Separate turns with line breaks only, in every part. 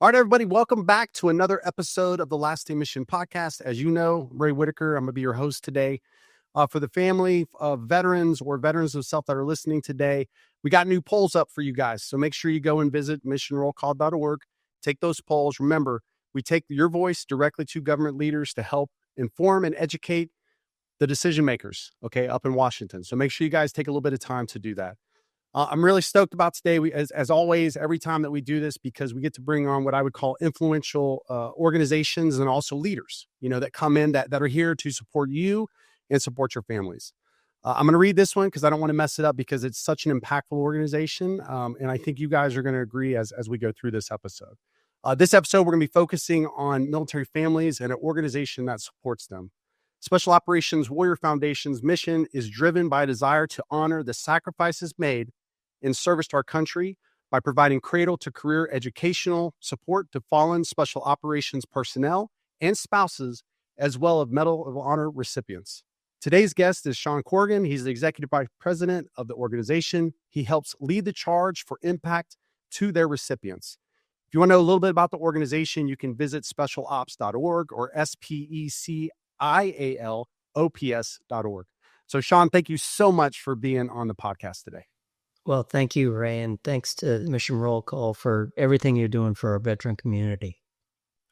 All right, everybody, welcome back to another episode of the Lasting Mission podcast. As you know, Ray Whitaker, I'm going to be your host today. For the family of veterans or veterans of self that are listening today, we got new polls up for you guys. So make sure you go and visit missionrollcall.org. Take those polls. Remember, we take your voice directly to government leaders to help inform and educate the decision makers, okay, up in Washington. So make sure you guys take a little bit of time to do that. I'm really stoked about today. As always, every time that we do this, because we get to bring on what I would call influential organizations and also leaders, that come in that are here to support you and support your families. I'm going to read this one because I don't want to mess it up because it's such an impactful organization. And I think you guys are going to agree as we go through this episode. This episode, we're going to be focusing on military families and an organization that supports them. Special Operations Warrior Foundation's mission is driven by a desire to honor the sacrifices made in service to our country by providing cradle-to-career educational support to fallen Special Operations personnel and spouses, as well as Medal of Honor recipients. Today's guest is Sean Corrigan. He's the Executive Vice President of the organization. He helps lead the charge for impact to their recipients. If you want to know a little bit about the organization, you can visit specialops.org or SPECIALOPS.org. So, Sean, thank you so much for being on the podcast today.
Well, thank you, Ray, and thanks to Mission Roll Call for everything you're doing for our veteran community.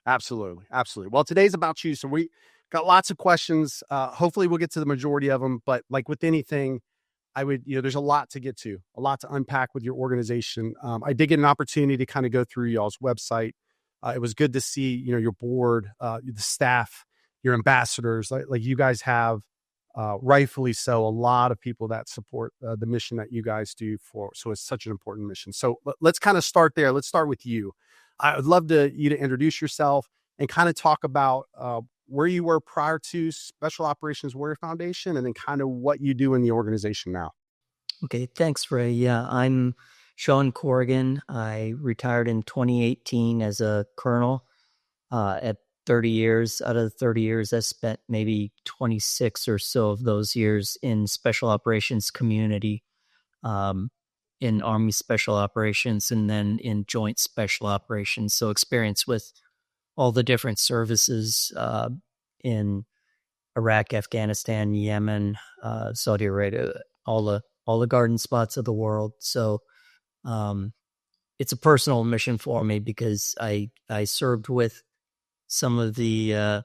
Absolutely. Well, today's about you. So we got lots of questions. Hopefully we'll get to the majority of them, but like with anything, there's a lot to get to, a lot to unpack with your organization. I did get an opportunity to kind of go through y'all's website. It was good to see, your board, the staff, your ambassadors, like you guys have, rightfully so, a lot of people that support the mission that you guys do so it's such an important mission. So let's kind of start there. Let's start with you. I would love you to introduce yourself and kind of talk about where you were prior to Special Operations Warrior Foundation and then kind of what you do in the organization now.
Okay, thanks, Ray. Yeah, I'm Sean Corrigan. I retired in 2018 as a colonel at 30 years. Out of the 30 years, I spent maybe 26 or so of those years in Special Operations community, in Army Special Operations, and then in Joint Special Operations. So experience with all the different services in Iraq, Afghanistan, Yemen, Saudi Arabia, all the garden spots of the world. So it's a personal mission for me because I served with some of the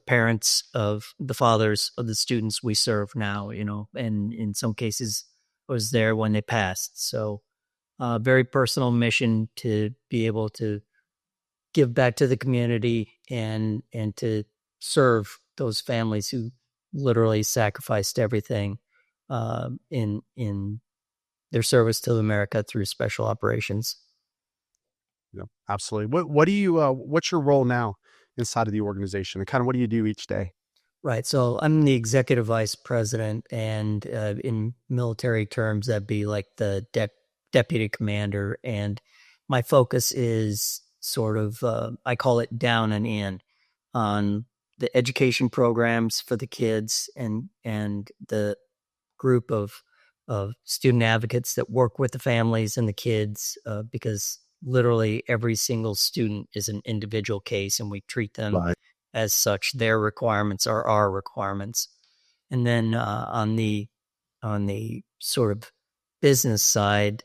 parents of the fathers of the students we serve now, and in some cases I was there when they passed. So very personal mission to be able to give back to the community and to serve those families who literally sacrificed everything in their service to America through Special Operations.
Yeah, absolutely. What do you what's your role now inside of the organization, and kind of what do you do each day?
Right. So I'm the executive vice president, and in military terms, that'd be like the deputy commander. And my focus is sort of, I call it down and in, on the education programs for the kids and the group of student advocates that work with the families and the kids, because literally every single student is an individual case, and we treat them as such. Their requirements are our requirements. And then on the sort of business side,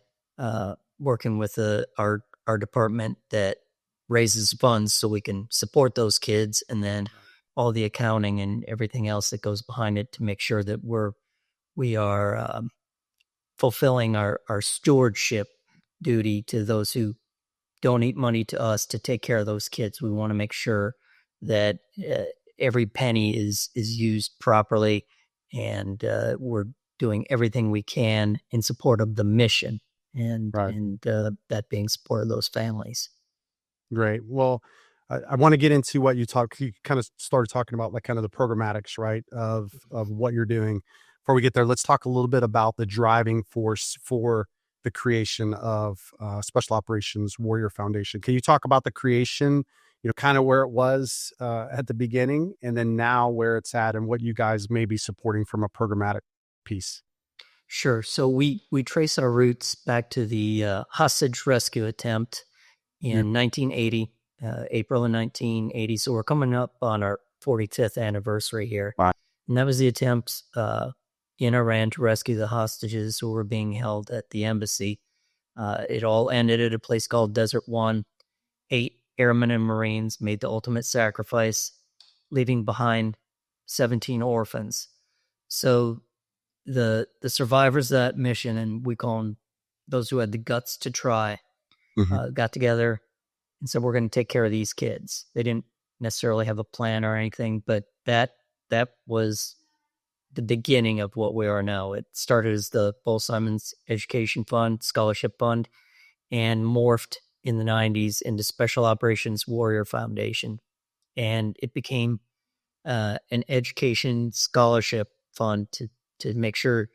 working with our department that raises funds so we can support those kids, and then all the accounting and everything else that goes behind it to make sure that we are fulfilling our stewardship duty to those who donate money to us to take care of those kids. We want to make sure that every penny is used properly, and we're doing everything we can in support of the mission, and that being support of those families.
Great. Well, I want to get into what you kind of started talking about, like kind of the programmatics, right, of what you're doing. Before we get there, let's talk a little bit about the driving force for the creation of Special Operations Warrior Foundation. Can you talk about the creation, kind of where it was at the beginning, and then now where it's at, and what you guys may be supporting from a programmatic piece?
Sure. So we trace our roots back to the hostage rescue attempt in 1980, April of 1980. So we're coming up on our 45th anniversary here.
Wow.
And that was the attempt in Iran to rescue the hostages who were being held at the embassy. It all ended at a place called Desert One. 8 airmen and Marines made the ultimate sacrifice, leaving behind 17 orphans. So the survivors of that mission, and we call them those who had the guts to try, got together and said, we're going to take care of these kids. They didn't necessarily have a plan or anything, but that was the beginning of what we are now. It started as the Bull Simons Education Fund, Scholarship Fund, and morphed in the 90s into Special Operations Warrior Foundation. And it became an education scholarship fund to make sure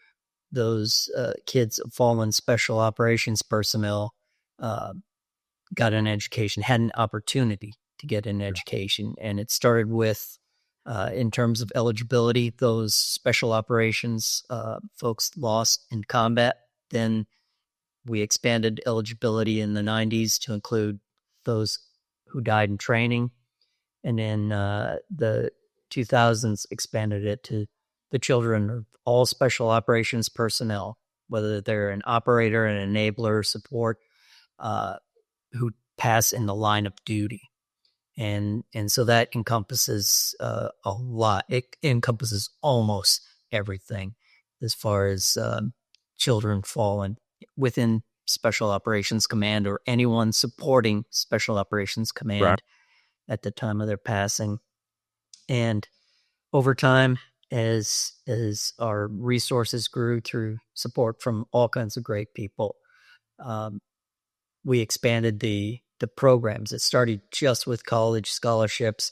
those kids of fallen special operations personnel got an education, had an opportunity to get an education. And it started with, in terms of eligibility, those special operations folks lost in combat. Then we expanded eligibility in the 90s to include those who died in training. And then the 2000s expanded it to the children of all special operations personnel, whether they're an operator, an enabler, support, who pass in the line of duty. And so that encompasses a lot. It encompasses almost everything as far as children fallen within Special Operations Command or anyone supporting Special Operations Command at the time of their passing. And over time, as our resources grew through support from all kinds of great people, we expanded the programs. It started just with college scholarships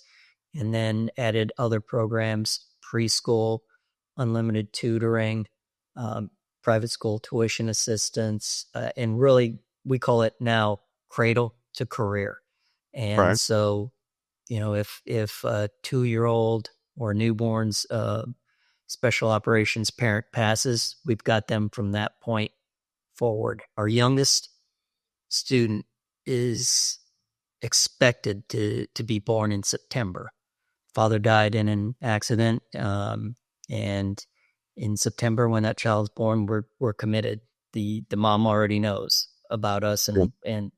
and then added other programs, preschool, unlimited tutoring, private school tuition assistance, and really we call it now cradle to career. And so, if a 2-year-old or newborn's special operations parent passes, we've got them from that point forward. Our youngest student is expected to be born in September. Father died in an accident, and in September, when that child's born, we're committed. The mom already knows about us, and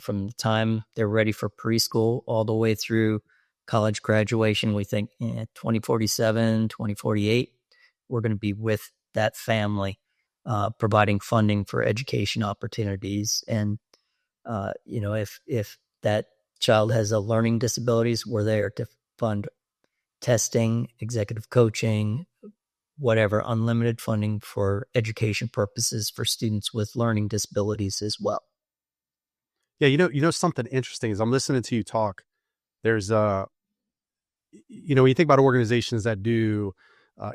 from the time they're ready for preschool all the way through college graduation, we think 2047, 2048, we're going to be with that family, providing funding for education opportunities. And if that child has a learning disabilities, we're there to fund testing, executive coaching, whatever, unlimited funding for education purposes for students with learning disabilities as well.
Yeah, something interesting is I'm listening to you talk. There's when you think about organizations that do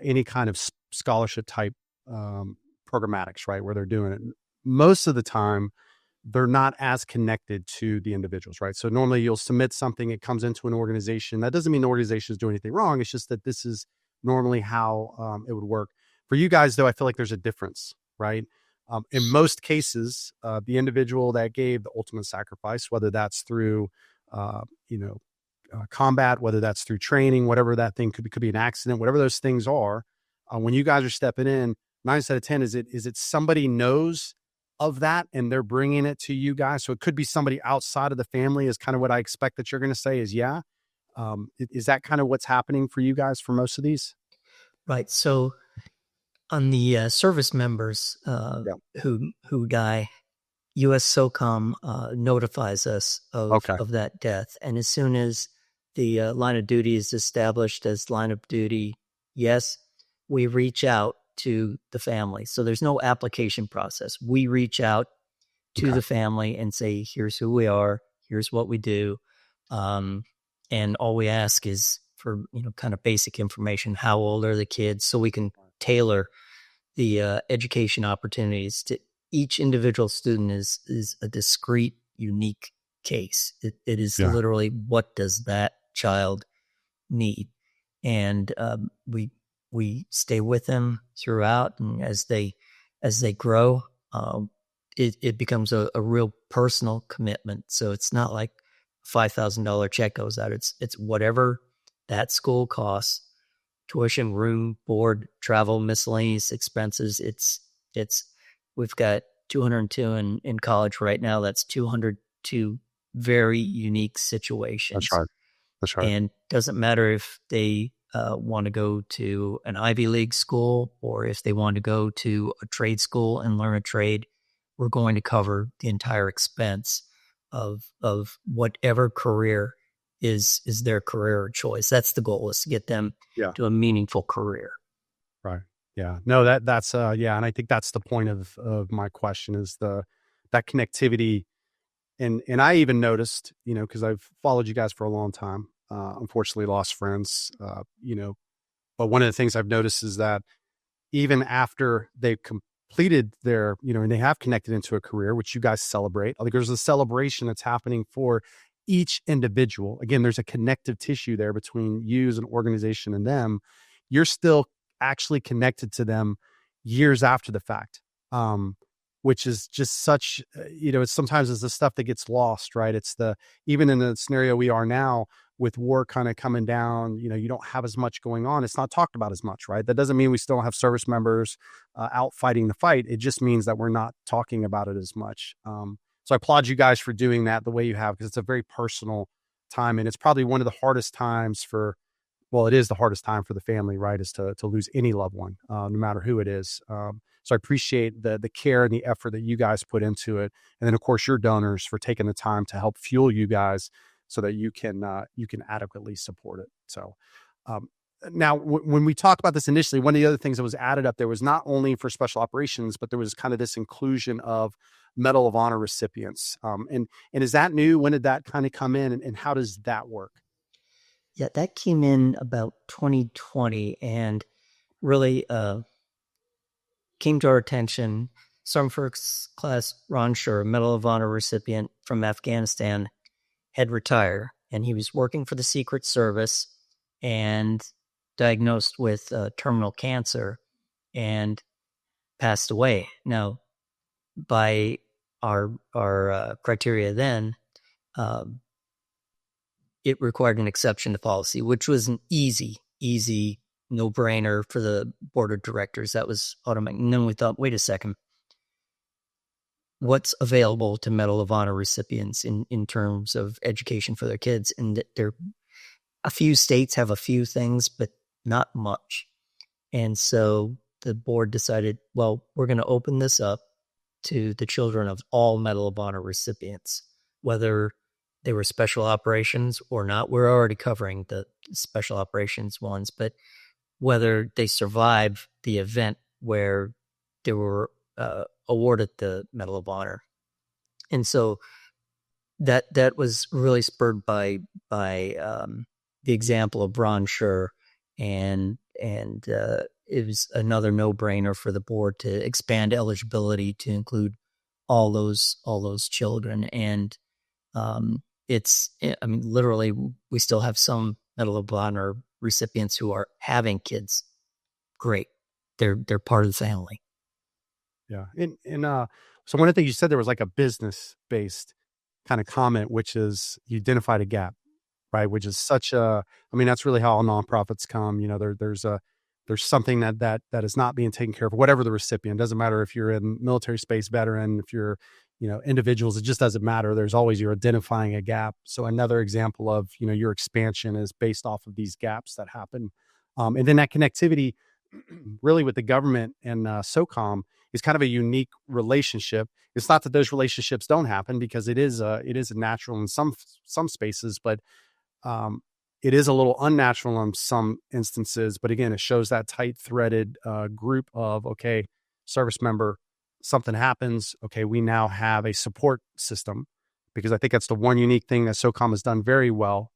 any kind of scholarship type programmatics, right, where they're doing it, most of the time they're not as connected to the individuals, right? So normally you'll submit something, it comes into an organization. That doesn't mean the organization is doing anything wrong. It's just that this is normally how it would work. For you guys, though, I feel like there's a difference, right? In most cases, the individual that gave the ultimate sacrifice, whether that's through, combat, whether that's through training, whatever that thing could be an accident, whatever those things are, when you guys are stepping in, 9 out of 10, is it somebody knows of that and they're bringing it to you guys? So it could be somebody outside of the family is kind of what I expect that you're going to say is, yeah. Is that kind of what's happening for you guys for most of these?
Right. So on the service members who die, U.S. SOCOM notifies us of that death. And as soon as the line of duty is established as line of duty, yes, we reach out to the family. So there's no application process. We reach out to the family and say, here's who we are, here's what we do. And all we ask is for, kind of basic information. How old are the kids? So we can tailor the education opportunities to each individual student is a discrete, unique case. It is literally, what does that child need? And we stay with them throughout, and as they grow, it becomes a real personal commitment. So it's not like $5,000 check goes out. It's whatever that school costs, tuition, room, board, travel, miscellaneous expenses. It's we've got 202 in college right now. That's 202 very unique situations.
That's right.
And doesn't matter if they want to go to an Ivy League school or if they want to go to a trade school and learn a trade. We're going to cover the entire expense of whatever career is their career of choice. That's the goal, is to get them to a meaningful career.
Right. Yeah. No, that's yeah. And I think that's the point of my question, is that connectivity. And I even noticed, cause I've followed you guys for a long time, unfortunately lost friends, but one of the things I've noticed is that even after they've completed their, and they have connected into a career, which you guys celebrate, like there's a celebration that's happening for each individual. Again, there's a connective tissue there between you as an organization and them. You're still actually connected to them years after the fact, which is just such, it's sometimes it's the stuff that gets lost, right? It's even in the scenario we are now with war kind of coming down, you don't have as much going on. It's not talked about as much, right? That doesn't mean we still have service members out fighting the fight. It just means that we're not talking about it as much. So I applaud you guys for doing that the way you have, because it's a very personal time. And it's probably one of the hardest times it is the hardest time for the family, right? Is to lose any loved one, no matter who it is. So I appreciate the care and the effort that you guys put into it. And then of course your donors for taking the time to help fuel you guys so that you can adequately support it. So now when we talked about this initially, one of the other things that was added up there was not only for special operations, but there was kind of this inclusion of Medal of Honor recipients. And is that new? When did that kind of come in, and how does that work?
Yeah, that came in about 2020 and really came to our attention. Sergeant First Class Ron Schur, Medal of Honor recipient from Afghanistan, had retired, and he was working for the Secret Service and diagnosed with terminal cancer and passed away. Now, by our criteria then, it required an exception to policy, which was an easy no-brainer for the board of directors. That was automatic. And then we thought, wait a second, what's available to Medal of Honor recipients in terms of education for their kids? And a few states have a few things, but not much. And so the board decided, well, we're going to open this up to the children of all Medal of Honor recipients, whether they were special operations or not. We're already covering the special operations ones, but whether they survived the event where they were awarded the Medal of Honor. And so that was really spurred by the example of Ron Schur, and it was another no-brainer for the board to expand eligibility to include all those children. And literally, we still have some Medal of Honor recipients who are having kids. Great, they're part of the family.
Yeah, and so one of the things you said there was like a business-based kind of comment, which is you identified a gap, right? Which is that's really how all nonprofits come. There's something that is not being taken care of, whatever the recipient. Doesn't matter if you're a military space veteran, if you're individuals, it just doesn't matter. There's always, you're identifying a gap. So another example of, your expansion is based off of these gaps that happen. And then that connectivity really with the government and SOCOM is kind of a unique relationship. It's not that those relationships don't happen, because it is a natural in some spaces, but it is a little unnatural in some instances. But again, it shows that tight threaded group of, okay, service member, something happens. Okay, we now have a support system, because I think that's the one unique thing that SOCOM has done very well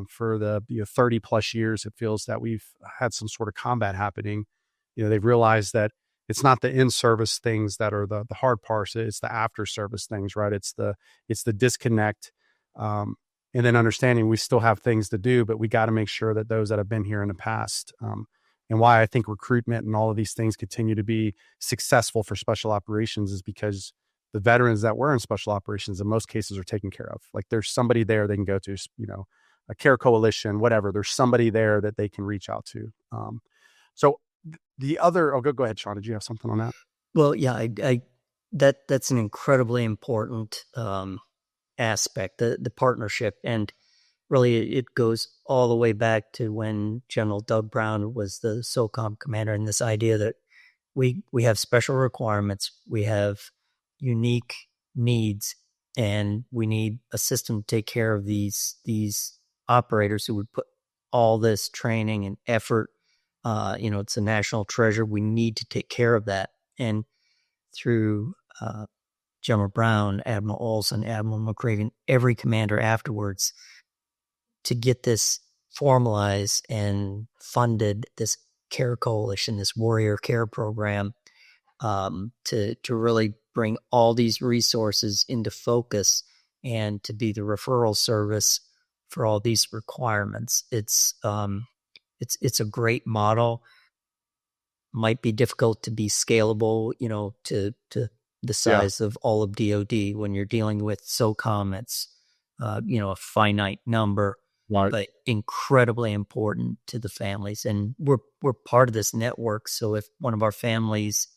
for the 30 plus years. It feels that we've had some sort of combat happening. They've realized that it's not the in-service things that are the hard parts. It's the after-service things, right? It's the disconnect. And then understanding we still have things to do, but we got to make sure that those that have been here in the past, and why I think recruitment and all of these things continue to be successful for special operations, is because the veterans that were in special operations in most cases are taken care of. Like there's somebody there they can go to, a care coalition, whatever. There's somebody there that they can reach out to. So the other, go ahead, Sean. Did you have something on that?
Well, yeah, that's an incredibly important aspect, the partnership, and really it goes all the way back to when General Doug Brown was the SOCOM commander, and this idea that we have special requirements, we have unique needs, and we need a system to take care of these operators who would put all this training and effort. It's a national treasure. We need to take care of that. And through General Brown, Admiral Olson, Admiral McCraven, every commander afterwards, to get this formalized and funded, this care coalition, this warrior care program, to really bring all these resources into focus and to be the referral service for all these requirements. It's a great model. Might be difficult to be scalable, to the size of all of DoD. When you're dealing with SOCOM, it's a finite number,
Right.
but incredibly important to the families. And we're part of this network. So if one of our families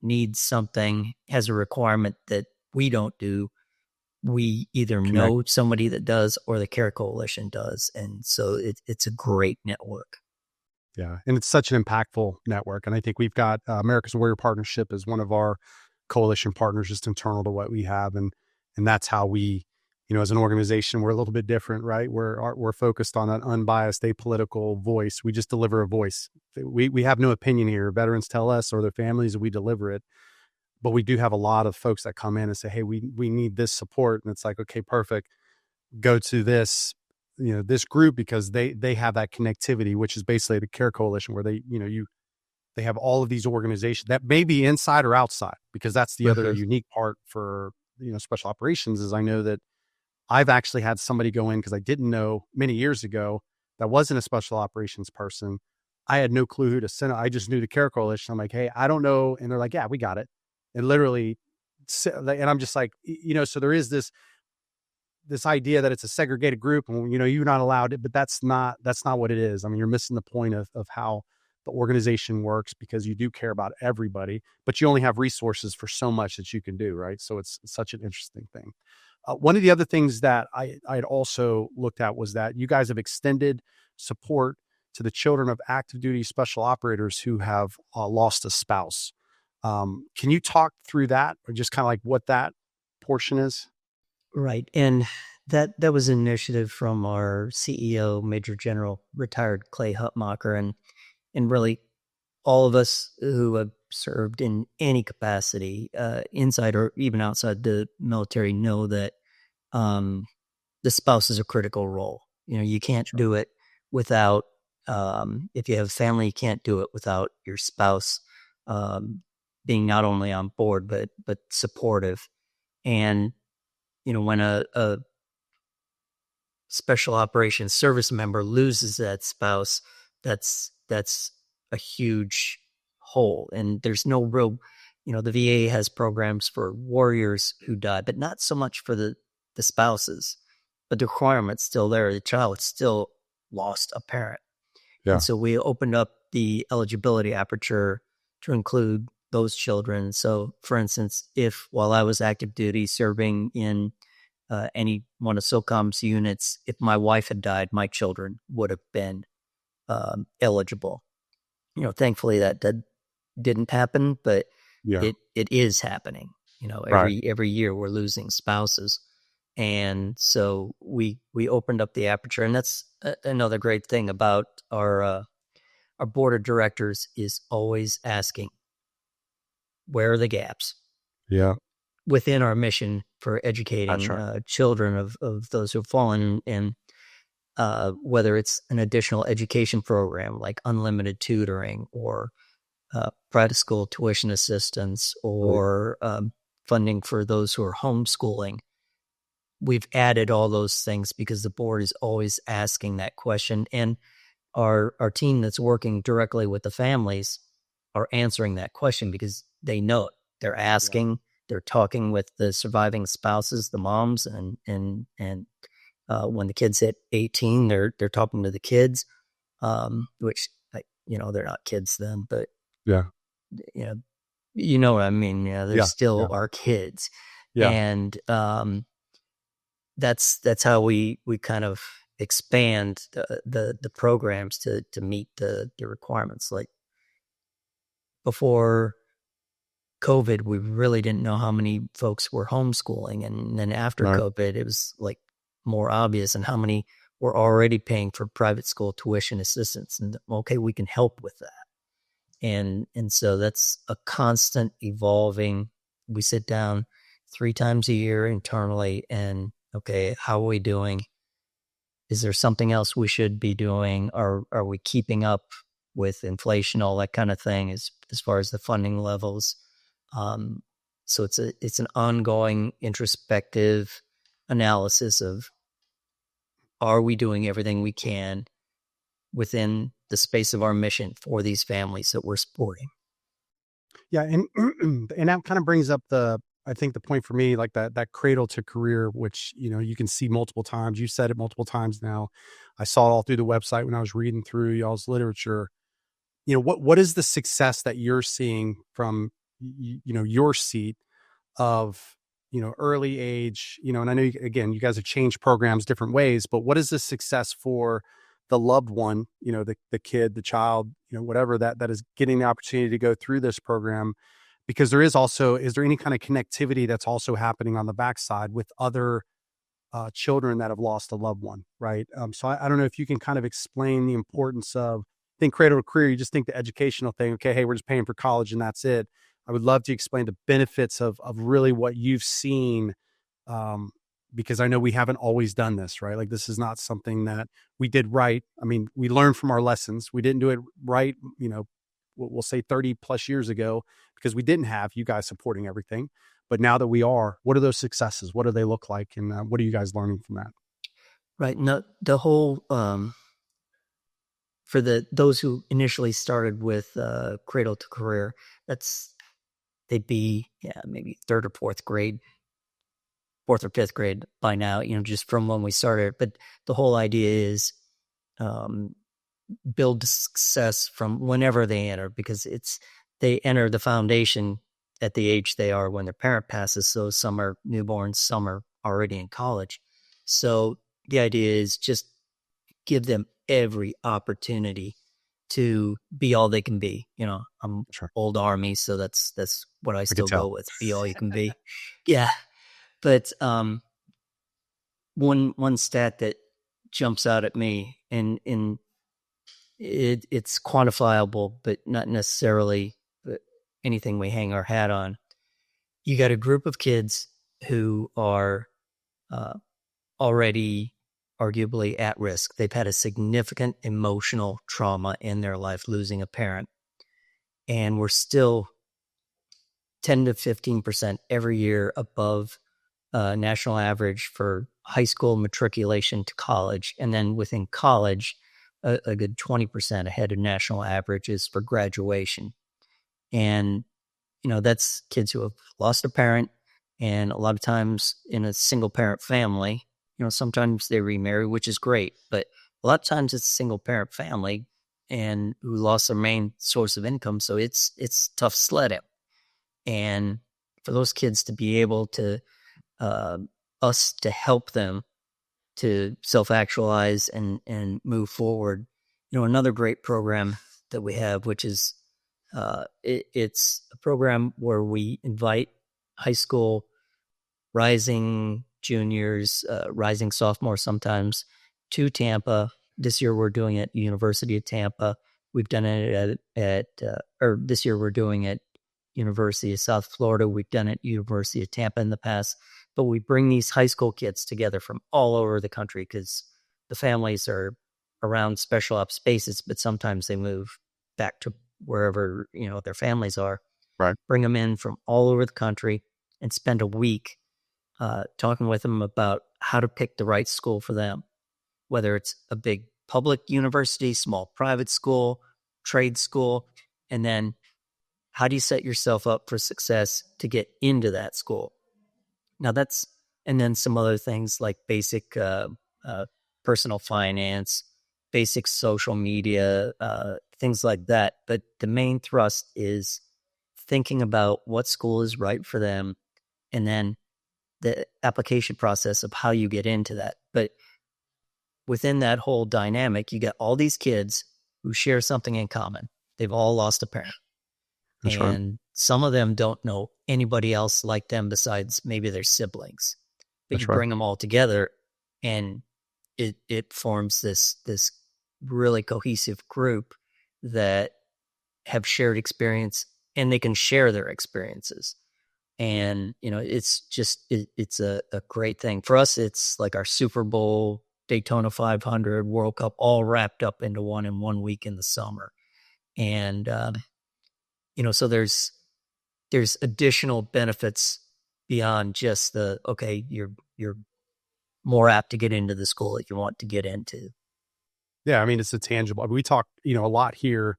needs something, has a requirement that we don't do, we either know somebody that does or the Care Coalition does. And so it's a great network.
Yeah. And it's such an impactful network. And I think we've got America's Warrior Partnership as one of our coalition partners, just internal to what we have. And that's how we, as an organization, we're a little bit different, right? We're focused on an unbiased, apolitical voice. We just deliver a voice. We have no opinion here. Veterans tell us, or their families, we deliver it. But we do have a lot of folks that come in and say, hey, we need this support. And it's like, okay, perfect. Go to this, this group, because they have that connectivity, which is basically the Care Coalition, where they have all of these organizations that may be inside or outside, because that's the other unique part for, special operations is I know that I've actually had somebody go in because I didn't know many years ago that wasn't a special operations person. I had no clue who to send. I just knew the Care Coalition. I'm like, hey, I don't know. And they're like, yeah, we got it. And literally, and I'm just like, so there is this idea that it's a segregated group and, you're not allowed it, but that's not what it is. I mean, you're missing the point of how the organization works, because you do care about everybody, but you only have resources for so much that you can do. Right. So it's such an interesting thing. One of the other things that I had also looked at was that you guys have extended support to the children of active duty special operators who have lost a spouse. Can you talk through that, or just kind of like what that portion is?
Right. And that was an initiative from our CEO, Major General retired Clay Hutmacher, and really all of us who have served in any capacity, inside or even outside the military, know that the spouse is a critical role. You can't do it without, if you have a family, you can't do it without your spouse being not only on board, but supportive. And, when a special operations service member loses that spouse, that's a huge hole. And there's no real, the VA has programs for warriors who die, but not so much for the spouses. But the requirement's still there. The child still lost a parent. Yeah. And so we opened up the eligibility aperture to include those children. So, for instance, if while I was active duty serving in any one of SOCOM's units, if my wife had died, my children would have been eligible. Thankfully that didn't happen, but it is happening. Every year we're losing spouses. And so we opened up the aperture, and that's another great thing about our board of directors is always asking, where are the gaps?
Yeah.
Within our mission for educating children of those who have fallen, and whether it's an additional education program like unlimited tutoring or private school tuition assistance or funding for those who are homeschooling. We've added all those things because the board is always asking that question. And our team that's working directly with the families are answering that question because they know it. They're asking, they're talking with the surviving spouses, the moms, and when the kids hit 18, they're talking to the kids, which they're not kids then, but
Yeah.
You know what I mean? Yeah, they're still our kids.
Yeah.
And that's how we kind of expand the programs to meet the requirements. Like before COVID, we really didn't know how many folks were homeschooling. And then after COVID, it was like more obvious, and how many were already paying for private school tuition assistance. And okay, we can help with that. And so that's a constant evolving. We sit down 3 times a year internally and, okay, how are we doing? Is there something else we should be doing? Are we keeping up with inflation, all that kind of thing, as far as the funding levels? So it's an ongoing introspective analysis of, are we doing everything we can within the space of our mission for these families that we're supporting?
Yeah, and that kind of brings up I think the point for me, like that cradle to career, which you can see multiple times. You said it multiple times now. I saw it all through the website when I was reading through y'all's literature. What is the success that you're seeing from your seat of early age? And I know again, you guys have changed programs different ways, but what is the success for the loved one, the kid, the child, whatever that is getting the opportunity to go through this program? Because is there any kind of connectivity that's also happening on the backside with other children that have lost a loved one, right? So I don't know if you can kind of explain the importance of, think cradle to career, you just think the educational thing, okay, hey, we're just paying for college and that's it. I would love to explain the benefits of really what you've seen, because I know we haven't always done this, right? Like, this is not something that we did right. I mean, we learned from our lessons. We didn't do it right, we'll say 30 plus years ago, because we didn't have you guys supporting everything. But now that we are, what are those successes? What do they look like? And what are you guys learning from that?
Right. No, the whole, for those who initially started with cradle to career, they'd be maybe 3rd or 4th grade, 4th or 5th grade by now, just from when we started. But the whole idea is build success from whenever they enter, because they enter the foundation at the age they are when their parent passes. So some are newborns, some are already in college. So the idea is just give them every opportunity to be all they can be. I'm old Army, so that's what I still go with. Be all you can be. Yeah. But one stat that jumps out at me, and it's quantifiable, but not necessarily anything we hang our hat on. You got a group of kids who are already arguably at risk. They've had a significant emotional trauma in their life, losing a parent. And we're still 10 to 15% every year above national average for high school matriculation to college. And then within college, a good 20% ahead of national averages for graduation. And, that's kids who have lost a parent. And a lot of times in a single parent family, sometimes they remarry, which is great, but a lot of times it's a single parent family and who lost their main source of income. So it's tough sledding. And for those kids to be able to, us to help them to self-actualize and move forward. Another great program that we have, which is, it's a program where we invite high school rising juniors, rising sophomores sometimes, to Tampa. This year we're doing it at University of Tampa. We've done it this year we're doing it University of South Florida. We've done it at University of Tampa in the past. But we bring these high school kids together from all over the country, because the families are around special ops bases, but sometimes they move back to wherever their families are.
Right.
Bring them in from all over the country and spend a week talking with them about how to pick the right school for them, whether it's a big public university, small private school, trade school, and then how do you set yourself up for success to get into that school? Now and then some other things like basic personal finance, basic social media, things like that. But the main thrust is thinking about what school is right for them, and then the application process of how you get into that. But within that whole dynamic, you get all these kids who share something in common. They've all lost a parent.
That's right.
And some of them don't know anybody else like them besides maybe their siblings. But
That's
you
right.
bring them all together, and it forms this really cohesive group that have shared experience, and they can share their experiences. And it's just it's a great thing for us. It's like our Super Bowl, Daytona 500, World Cup, all wrapped up into one in 1 week in the summer. And so there's additional benefits beyond just you're more apt to get into the school that you want to get into.
Yeah, I mean, it's a tangible. We talk, a lot here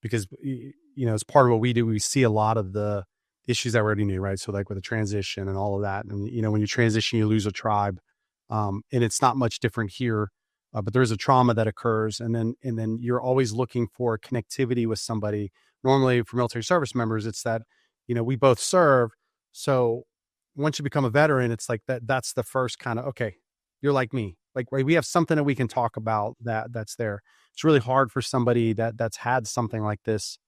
because as part of what we do, we see a lot of the issues that we already knew, right? So like with the transition and all of that, and when you transition, you lose a tribe, and it's not much different here, but there is a trauma that occurs, and then you're always looking for connectivity with somebody. Normally, for military service members, it's that we both serve, so once you become a veteran, it's like that's the first kind of, okay, you're like me. Like, right, we have something that we can talk about that's there. It's really hard for somebody that's had something like this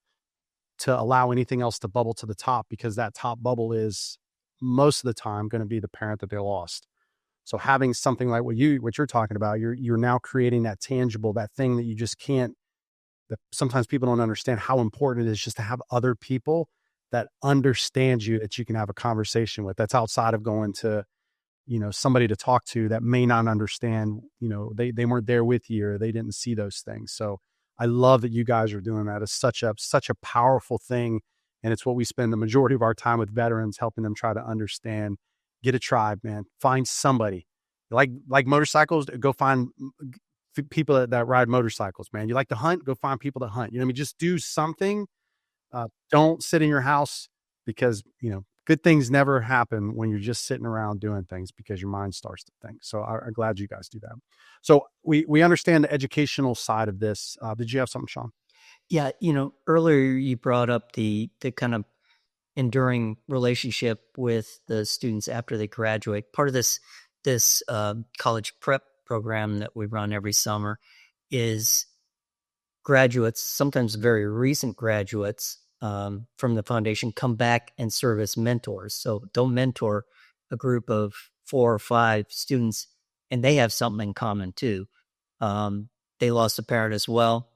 to allow anything else to bubble to the top, because that top bubble is most of the time going to be the parent that they lost. So having something like what you're talking about, you're now creating that tangible, that thing that you just can't, that sometimes people don't understand how important it is just to have other people that understand you, that you can have a conversation with, that's outside of going to somebody to talk to that may not understand, they weren't there with you, or they didn't see those things. So I love that you guys are doing that. It's such a powerful thing. And it's what we spend the majority of our time with veterans, helping them try to understand. Get a tribe, man. Find somebody. Like motorcycles, go find people that ride motorcycles, man. You like to hunt, go find people that hunt. Just do something. Don't sit in your house, because, good things never happen when you're just sitting around doing things, because your mind starts to think. So I'm glad you guys do that. So we understand the educational side of this. Did you have something, Sean?
Yeah, earlier you brought up the kind of enduring relationship with the students after they graduate. Part of this college prep program that we run every summer is graduates, sometimes very recent graduates from the foundation, come back and serve as mentors. So they'll mentor a group of 4 or 5 students, and they have something in common too. They lost a parent as well,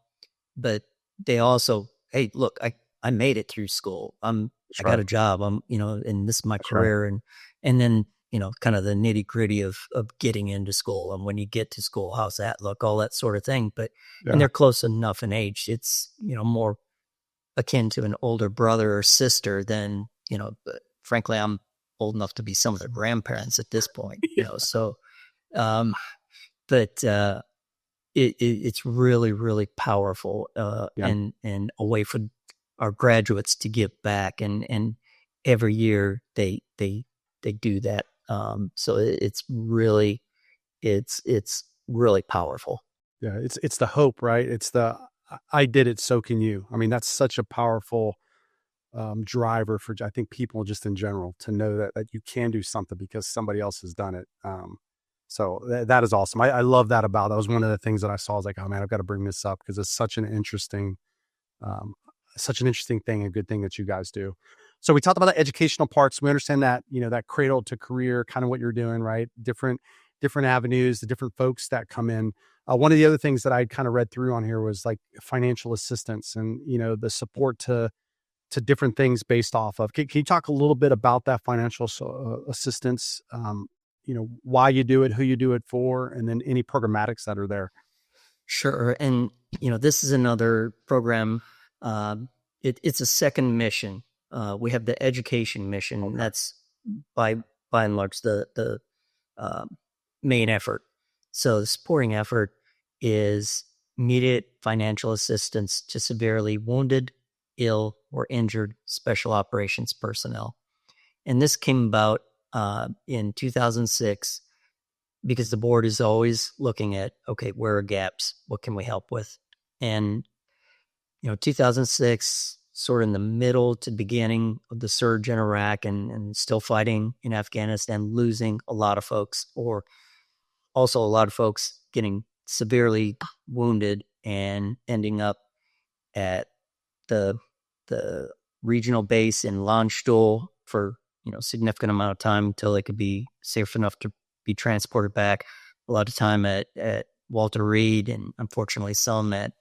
but they also, hey, look, I made it through school. I got a job. And this is my career.
Right.
And then, kind of the nitty gritty of getting into school. And when you get to school, how's that look? All that sort of thing. But, and they're close enough in age. It's, more akin to an older brother or sister than, but frankly, I'm old enough to be some of their grandparents at this point, so, but, it's really, really powerful, and a way for our graduates to give back, and every year they do that. So it's really powerful.
Yeah. It's the hope, right? It's the, I did it, so can you. I mean, that's such a powerful driver for, I think, people just in general, to know that you can do something because somebody else has done it. So that is awesome. I love that about, that was one of the things that I saw. I was like, oh man, I've got to bring this up because it's such an interesting thing, a good thing that you guys do. So we talked about the educational parts. We understand that, that cradle to career, kind of what you're doing, right? Different avenues, the different folks that come in. One of the other things that I kind of read through on here was like financial assistance and, the support to different things based off of. Can you talk a little bit about that financial assistance? Why you do it, who you do it for, and then any programmatics that are there.
Sure. And, this is another program. It's a second mission. We have the education mission, and that's by and large the main effort. So the supporting effort is immediate financial assistance to severely wounded ill or injured special operations personnel. And this came about in 2006 because the board is always looking at, okay, where are gaps? What can we help with? And 2006, sort of in the middle to beginning of the surge in Iraq and still fighting in Afghanistan, losing a lot of folks, or also a lot of folks getting severely wounded and ending up at the regional base in Landstuhl for significant amount of time until they could be safe enough to be transported back. A lot of time at Walter Reed, and unfortunately some at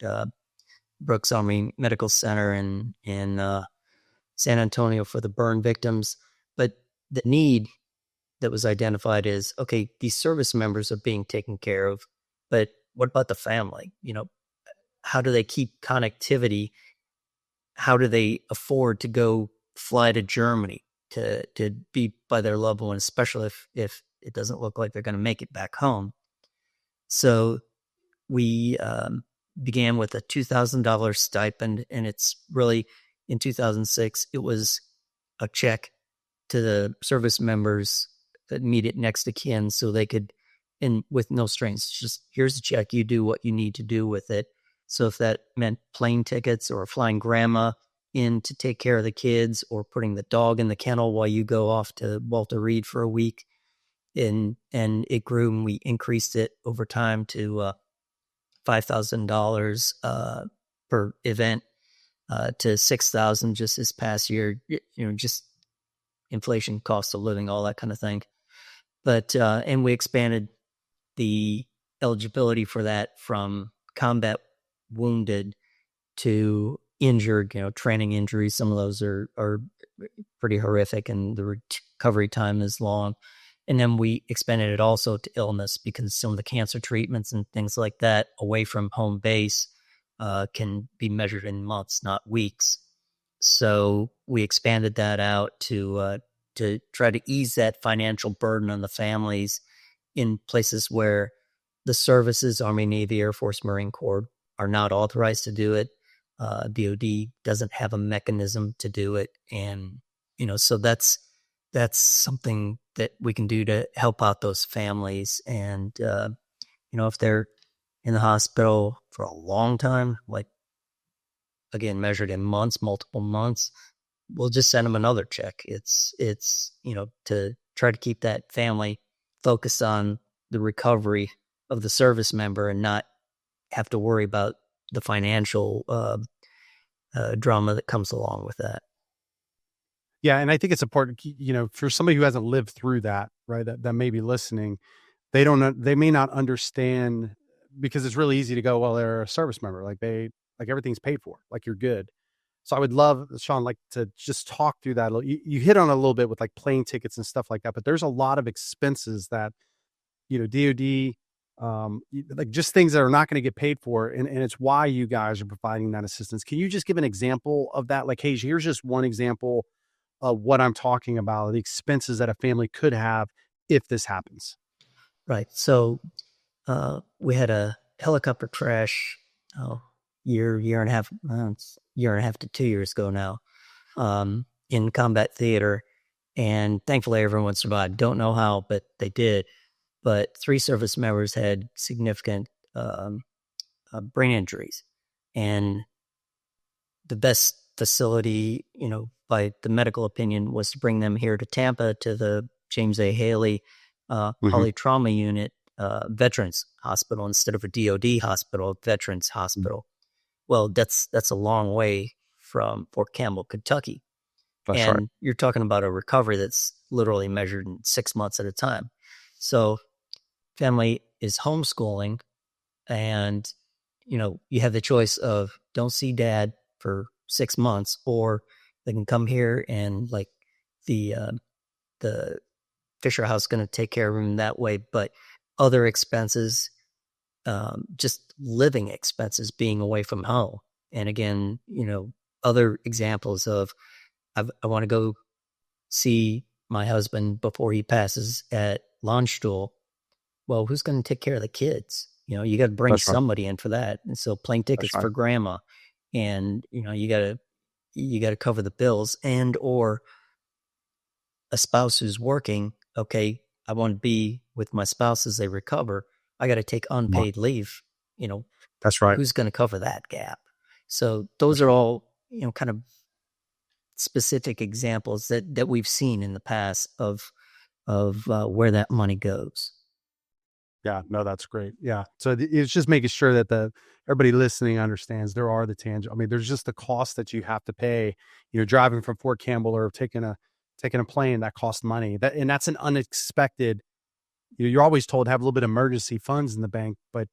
Brooks Army Medical Center in San Antonio for the burn victims. But the need that was identified is, okay, these service members are being taken care of, but what about the family? How do they keep connectivity? How do they afford to go fly to Germany to be by their loved one, especially if it doesn't look like they're going to make it back home? So we began with a $2,000 stipend, and it's really, in 2006, it was a check to the service members that immediate next to kin, so they could, and with no strings, just here's a check, you do what you need to do with it. So if that meant plane tickets or flying grandma in to take care of the kids, or putting the dog in the kennel while you go off to Walter Reed for a week, and it grew, and we increased it over time to $5,000 per event, to $6,000 just this past year. Just inflation, cost of living, all that kind of thing. But and we expanded the eligibility for that from combat wounded to injured. Training injuries. Some of those are pretty horrific, and the recovery time is long. And then we expanded it also to illness, because some of the cancer treatments and things like that away from home base can be measured in months, not weeks. So we expanded that out to try to ease that financial burden on the families in places where the services, Army, Navy, Air Force, Marine Corps, are not authorized to do it. DOD doesn't have a mechanism to do it. And, so that's something that we can do to help out those families. And, if they're in the hospital for a long time, like, again, measured in months, multiple months, we'll just send them another check. It's to try to keep that family focused on the recovery of the service member and not have to worry about the financial drama that comes along with that.
Yeah, and I think it's important, for somebody who hasn't lived through that, right, that may be listening, they may not understand, because it's really easy to go, well, they're a service member, like everything's paid for, like you're good. So I would love, Sean, like, to just talk through that. You hit on it a little bit with like plane tickets and stuff like that, but there's a lot of expenses that, DOD, like just things that are not going to get paid for. And it's why you guys are providing that assistance. Can you just give an example of that? Like, hey, here's just one example of what I'm talking about, the expenses that a family could have if this happens.
Right. So we had a helicopter crash year and a half to 2 years ago now, in combat theater, and thankfully everyone survived. Don't know how, but they did. But 3 service members had significant brain injuries, and the best facility, by the medical opinion, was to bring them here to Tampa to the James A. Haley Polytrauma Unit Veterans Hospital instead of a DOD hospital, Veterans Hospital. Well, that's a long way from Fort Campbell, Kentucky.
That's
and
right.
You're talking about a recovery that's literally measured in 6 months at a time. So family is homeschooling, and, you have the choice of don't see dad for 6 months, or they can come here and, like, the Fisher House is going to take care of him that way. But other expenses, just living expenses, being away from home. And again, other examples of, I want to go see my husband before he passes at Landstuhl. Well, who's going to take care of the kids? You got to bring somebody in for that. And so plane tickets for grandma, and, you got to you got to cover the bills, and or a spouse who's working. Okay, I want to be with my spouse as they recover. I got to take unpaid leave.
That's right.
Who's going to cover that gap? So those are all, kind of specific examples that we've seen in the past of where that money goes.
Yeah, no, that's great. Yeah. So it's just making sure that everybody listening understands there are the tangible. I mean, there's just the cost that you have to pay, driving from Fort Campbell or taking a plane that costs money. And that's an unexpected, you're always told have a little bit of emergency funds in the bank, but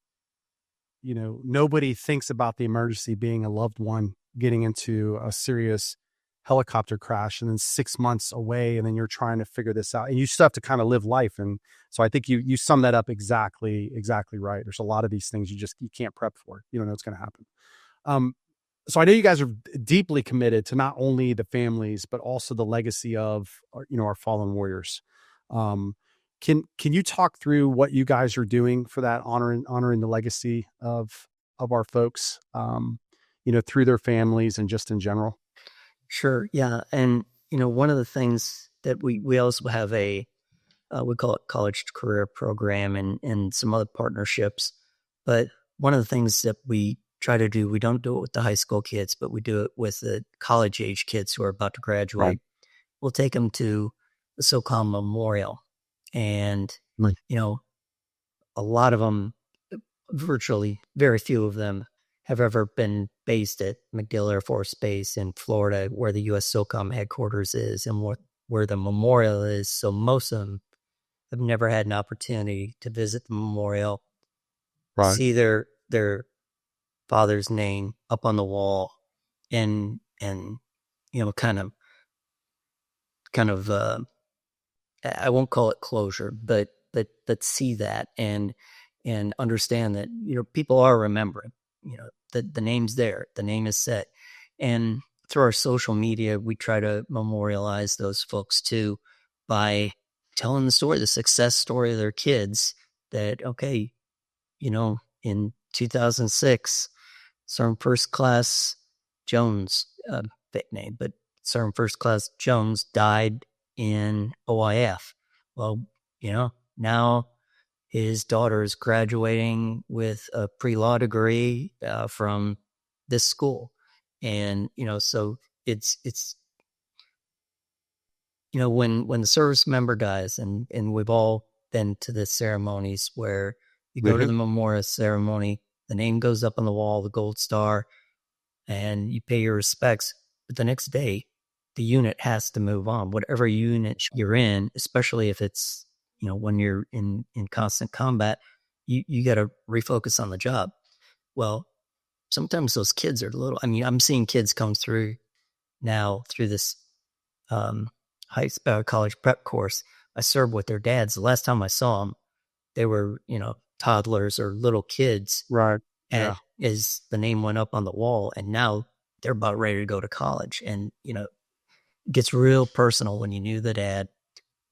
nobody thinks about the emergency being a loved one getting into a serious helicopter crash and then 6 months away, and then you're trying to figure this out, and you still have to kind of live life. And so I think you sum that up exactly right. There's a lot of these things you can't prep for. You don't know what's going to happen. So I know you guys are deeply committed to not only the families but also the legacy of our fallen warriors. Can you talk through what you guys are doing for that, honoring the legacy of our folks, through their families and just in general?
Sure. Yeah. And, one of the things that we also have we call it college to career program and some other partnerships. But one of the things that we try to do, we don't do it with the high school kids, but we do it with the college age kids who are about to graduate.
Right.
We'll take them to the so-called memorial. And,
Right.
A lot of them, virtually very few of them, have ever been based at MacDill Air Force Base in Florida, where the U.S. SOCOM headquarters is and where the memorial is. So most of them have never had an opportunity to visit the memorial,
Right.
see their father's name up on the wall, and kind of I won't call it closure, but see that and understand that people are remembering. The name's there, the name is set, and through our social media, we try to memorialize those folks too by telling the success story of their kids. That in 2006, Sergeant First Class Jones, fake name, but Sergeant First Class Jones died in OIF. Well, now his daughter is graduating with a pre-law degree from this school. And, so it's when the service member dies, and we've all been to the ceremonies where you go to the memorial ceremony, the name goes up on the wall, the gold star, and you pay your respects. But the next day, the unit has to move on. Whatever unit you're in, especially if it's, when you're in constant combat, you got to refocus on the job. Well, sometimes those kids are I'm seeing kids come through now through this college prep course. I served with their dads. The last time I saw them, they were, toddlers or little kids.
Right.
And as the name went up on the wall, and now they're about ready to go to college. And, it gets real personal when you knew the dad,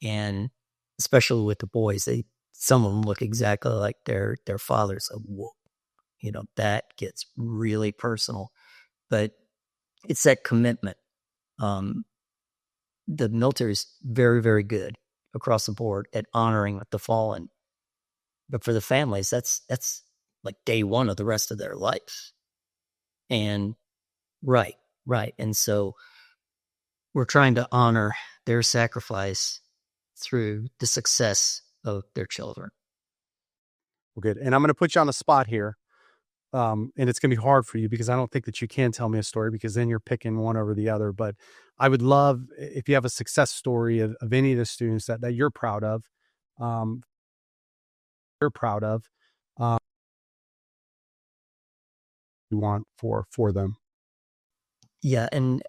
and especially with the boys, some of them look exactly like their fathers. So, whoa, that gets really personal, but it's that commitment. The military is very, very good across the board at honoring the fallen, but for the families, that's like day one of the rest of their life. And right. And so we're trying to honor their sacrifice through the success of their children.
Well, good. And I'm going to put you on the spot here. And it's going to be hard for you because I don't think that you can tell me a story, because then you're picking one over the other. But I would love if you have a success story of any of the students that you're proud of. You want for them.
Yeah. And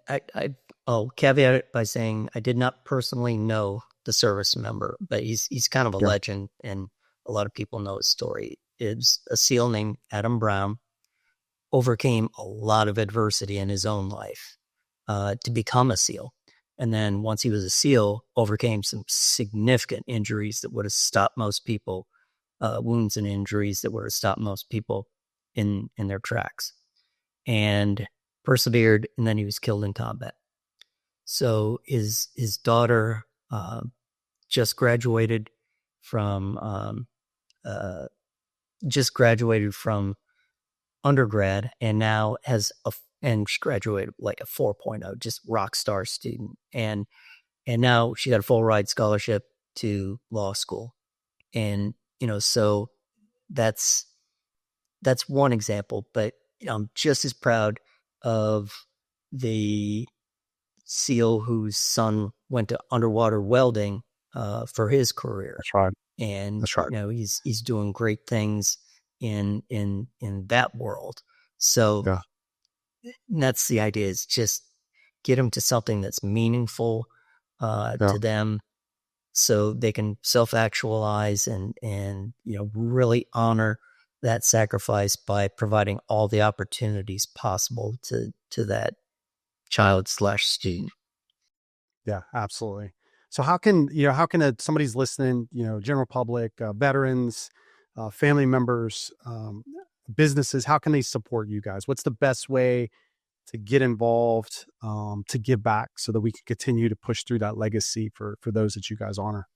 I'll caveat it by saying I did not personally know the service member, but he's kind of a legend, and a lot of people know his story. It's a SEAL named Adam Brown, overcame a lot of adversity in his own life to become a SEAL. And then once he was a SEAL, overcame some significant injuries that would have stopped most people, wounds and injuries that would have stopped most people in their tracks. And persevered, and then he was killed in combat. So his daughter just graduated from undergrad, and now and she graduated like a 4.0, just rock star student, and now she got a full ride scholarship to law school, and so that's one example. But I'm just as proud of the SEAL whose son went to underwater welding for his career.
That's right.
And
That's right.
He's doing great things in that world. So
Yeah.
that's the idea, is just get them to something that's meaningful to them, so they can self-actualize and really honor that sacrifice by providing all the opportunities possible to that child/student.
Yeah, absolutely. So how can somebody's listening, general public, veterans, family members, businesses, how can they support you guys? What's the best way to get involved, to give back, so that we can continue to push through that legacy for those that you guys honor?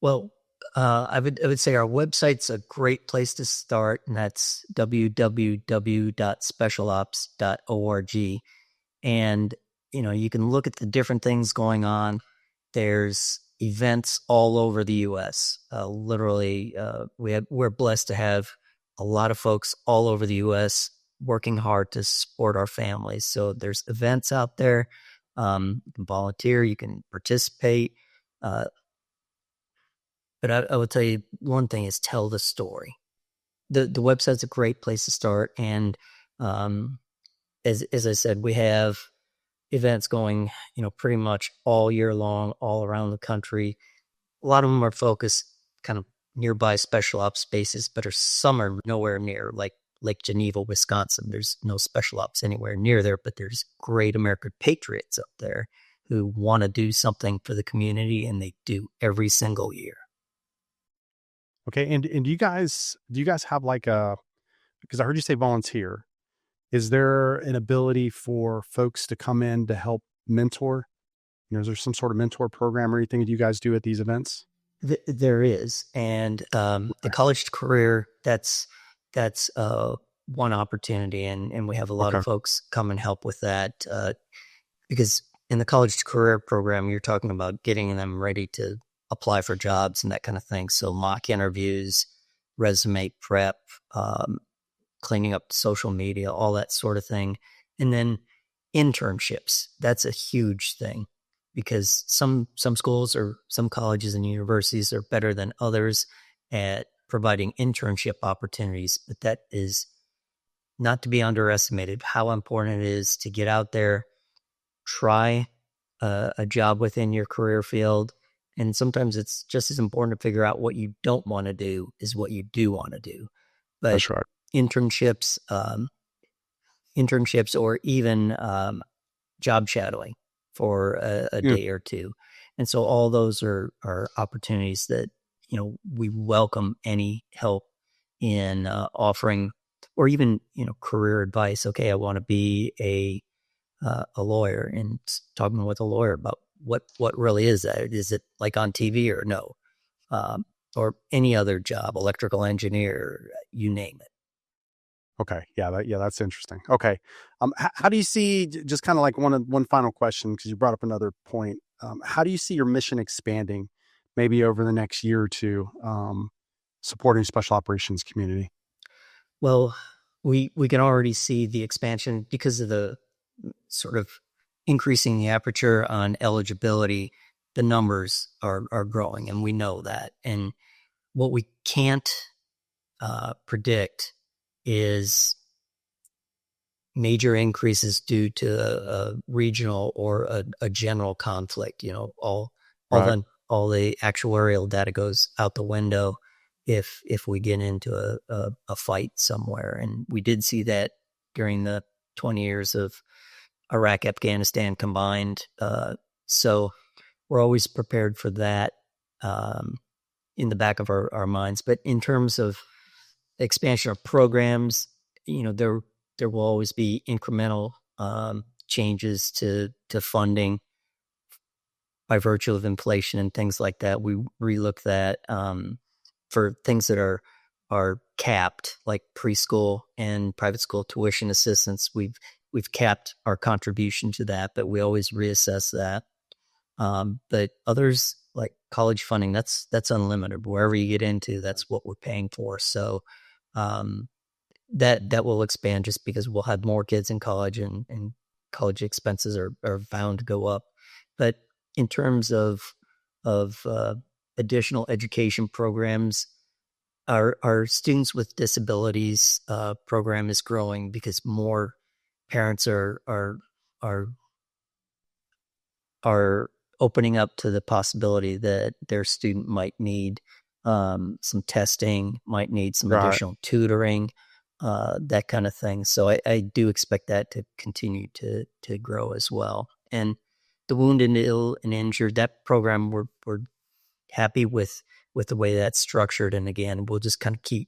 Well, I would say our website's a great place to start, and that's www.specialops.org. And you can look at the different things going on. There's events all over the U.S. Literally, we're blessed to have a lot of folks all over the U.S. working hard to support our families. So there's events out there. You can volunteer, you can participate. But I would tell you one thing is tell the story. The website's a great place to start. And as I said, we have events going, pretty much all year long, all around the country. A lot of them are focused kind of nearby special ops bases, but some are nowhere near, like Lake Geneva, Wisconsin. There's no special ops anywhere near there, but there's great American patriots up there who want to do something for the community, and they do every single year.
Okay. And do you guys have because I heard you say volunteer. Is there an ability for folks to come in to help mentor? Is there some sort of mentor program or anything that you guys do at these events?
There is. And the college to career, that's one opportunity. And we have a lot of folks come and help with that, because in the college to career program, you're talking about getting them ready to apply for jobs and that kind of thing. So mock interviews, resume prep, cleaning up social media, all that sort of thing. And then internships. That's a huge thing, because some schools or some colleges and universities are better than others at providing internship opportunities. But that is not to be underestimated, how important it is to get out there, try a job within your career field. And sometimes it's just as important to figure out what you don't want to do as what you do want to do. But
that's right.
Internships or even job shadowing for a day or two. And so all those are opportunities that, we welcome any help in offering, or even, career advice. Okay, I want to be a lawyer, and talking with a lawyer about what really is that? Is it like on TV or no? Or any other job, electrical engineer, you name it.
Okay. Yeah. That's interesting. Okay. How do you see, just kind of like one final question, because you brought up another point. How do you see your mission expanding maybe over the next year or two, supporting special operations community?
Well, we can already see the expansion because of the sort of increasing the aperture on eligibility. The numbers are growing, and we know that. And what we can't predict is major increases due to a regional or a general conflict. All the actuarial data goes out the window if we get into a fight somewhere. And we did see that during the 20 years of Iraq, Afghanistan combined. So we're always prepared for that in the back of our minds. But in terms of expansion of programs, there will always be incremental changes to funding by virtue of inflation and things like that. We relook that for things that are capped, like preschool and private school tuition assistance. We've capped our contribution to that, but we always reassess that. But others, like college funding, that's unlimited. Wherever you get into, that's what we're paying for. So that will expand just because we'll have more kids in college, and college expenses are bound to go up. But in terms of additional education programs, our Students with Disabilities program is growing because more parents are opening up to the possibility that their student might need some testing, might need some additional tutoring, that kind of thing. So I do expect that to continue to grow as well. And the wounded, ill, and injured, that program, we're happy with the way that's structured. And again, we'll just kind of keep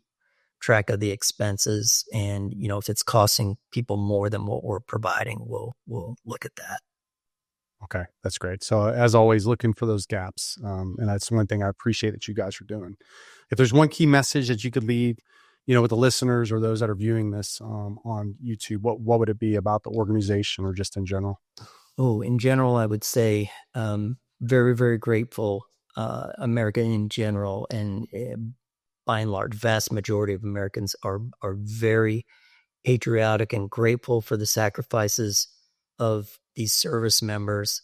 track of the expenses. And, if it's costing people more than what we're providing, we'll look at that.
Okay, that's great. So as always, looking for those gaps. And that's one thing I appreciate that you guys are doing. If there's one key message that you could leave, with the listeners or those that are viewing this on YouTube, what would it be about the organization or just in general?
Oh, in general, I would say very, very grateful. America in general, and by and large, vast majority of Americans are very patriotic and grateful for the sacrifices of these service members.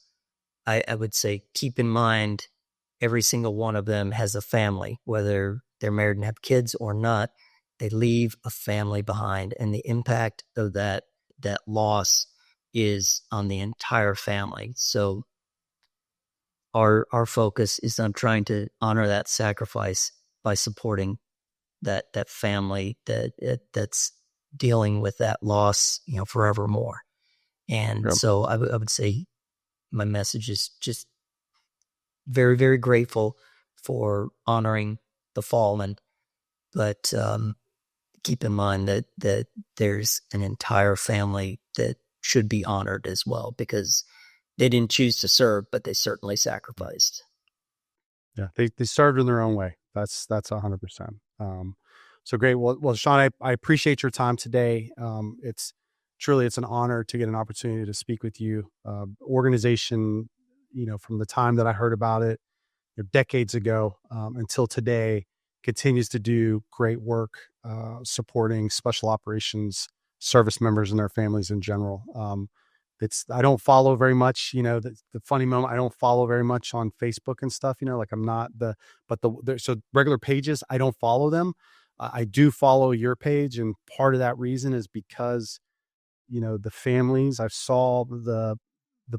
I would say keep in mind every single one of them has a family, whether they're married and have kids or not. They leave a family behind, and the impact of that loss is on the entire family. So our focus is on trying to honor that sacrifice by supporting that family that's dealing with that loss, forevermore. And so I would say my message is just very, very grateful for honoring the fallen, but keep in mind that there's an entire family that should be honored as well, because they didn't choose to serve, but they certainly sacrificed.
Yeah, they served in their own way. That's 100%. So great. Well, Sean, I appreciate your time today. It's an honor to get an opportunity to speak with you. Organization, from the time that I heard about it decades ago until today, continues to do great work supporting special operations service members and their families in general. I don't follow very much, the funny moment, I don't follow very much on Facebook and stuff, like I'm not so regular pages, I don't follow them. I do follow your page. And part of that reason is because, the families, I saw the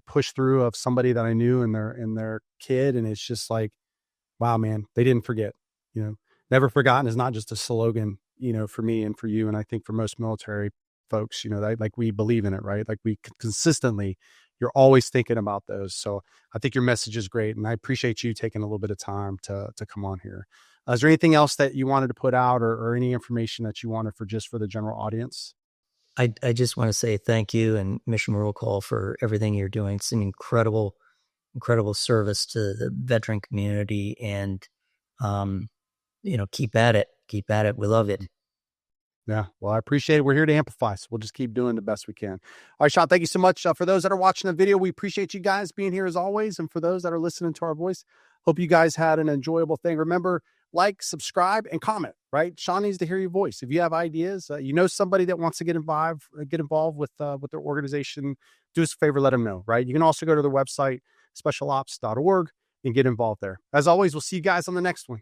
push through of somebody that I knew and their kid. And it's just like, wow, man, they didn't forget, never forgotten is not just a slogan, for me and for you. And I think for most military folks, like we believe in it, right? Like we consistently, you're always thinking about those. So I think your message is great. And I appreciate you taking a little bit of time to come on here. Is there anything else that you wanted to put out or any information that you wanted for the general audience?
I just want to say thank you and Mission Roll Call for everything you're doing. It's an incredible service to the veteran community, and keep at it. We love it.
Yeah, well, I appreciate it. We're here to amplify, so we'll just keep doing the best we can. All right, Sean, thank you so much. For those that are watching the video, we appreciate you guys being here as always. And for those that are listening to our voice, hope you guys had an enjoyable thing. Remember, like, subscribe, and comment, right? Sean needs to hear your voice. If you have ideas, somebody that wants to get involved with their organization, do us a favor, let them know, right? You can also go to their website, specialops.org, and get involved there. As always, we'll see you guys on the next one.